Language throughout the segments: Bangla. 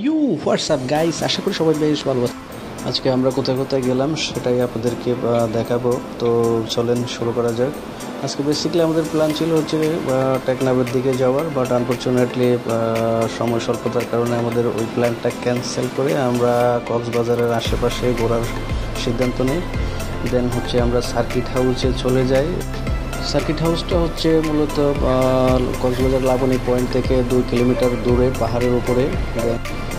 ইউ হোয়াটসঅ্যাপ গাইস, আশা করি সবাই বেশ ভালো আছে। আজকে আমরা কোথায় কোথায় গেলাম সেটাই আপনাদেরকে দেখাবো। তো চলেন শুরু করা যাক। আজকে বেসিক্যালি আমাদের প্ল্যান ছিল হচ্ছে টেকনাফের দিকে যাওয়ার, বাট আনফরচুনেটলি সময় স্বল্পতার কারণে আমাদের ওই প্ল্যানটা ক্যান্সেল করে আমরা কক্সবাজারের আশেপাশে ঘোরার সিদ্ধান্ত নিই। দেন হচ্ছে আমরা সার্কিট হাউসে চলে যাই। সার্কিট হাউসটা হচ্ছে মূলত কক্সবাজার লাবণী পয়েন্ট থেকে 2 কিলোমিটার দূরে পাহাড়ের উপরে।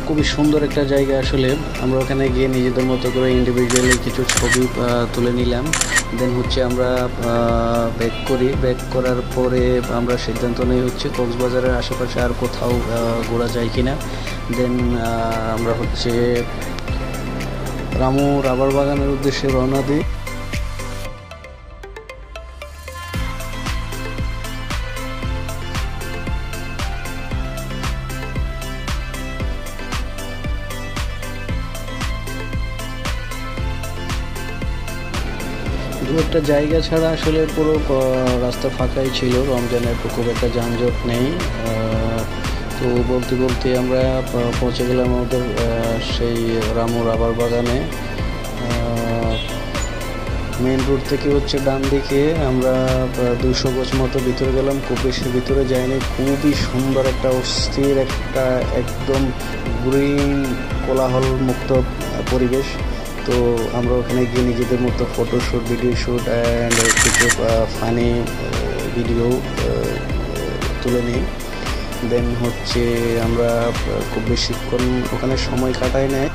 খুবই সুন্দর একটা জায়গা আসলে। আমরা ওখানে গিয়ে নিজেদের মতো করে ইন্ডিভিজুয়ালি কিছু ছবি তুলে নিলাম। দেন হচ্ছে আমরা ব্যাক করার পরে আমরা সিদ্ধান্ত নিই হচ্ছে কক্সবাজারের আশেপাশে আর কোথাও ঘোরা যায় কিনা। দেন আমরা হচ্ছে রামু রাবার বাগানের উদ্দেশ্যে রওনা দিই। দু একটা জায়গা ছাড়া আসলে পুরো রাস্তা ফাঁকাই ছিল, রমজানের খুব একটা যানজট নেই। তো বলতে বলতে আমরা পৌঁছে গেলাম আমাদের সেই রামু রাবার বাগানে। মেন রোড থেকে হচ্ছে ডান দিকে আমরা 200 গজ মতো ভিতরে গেলাম, খুব বেশি ভিতরে যাইনি। খুবই সুন্দর একটা অস্থির একটা একদম গ্রিন কোলাহল মুক্ত পরিবেশ। তো আমরা ওখানে গিয়ে নিজেদের মতো ফটোশ্যুট, ভিডিও শ্যুট অ্যান্ড কিছু ফানি ভিডিও তুলে নিই। দেন হচ্ছে আমরা খুব বেশিক্ষণ ওখানে সময় কাটাই নেয়।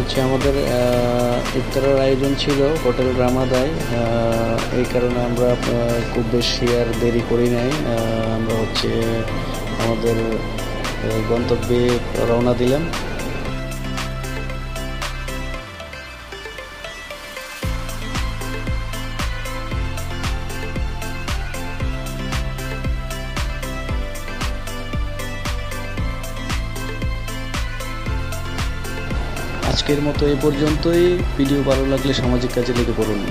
হচ্ছে আমাদের ইফতারের আয়োজন ছিল হোটেল রামাদায়। এই কারণে আমরা খুব বেশি আর দেরি করি নাই। আমরা হচ্ছে আমাদের গন্তব্যে রওনা দিলাম। আজকের মতো এই পর্যন্তই। ভিডিও ভালো লাগলে সামাজিক কাজে লেগে পড়ুন।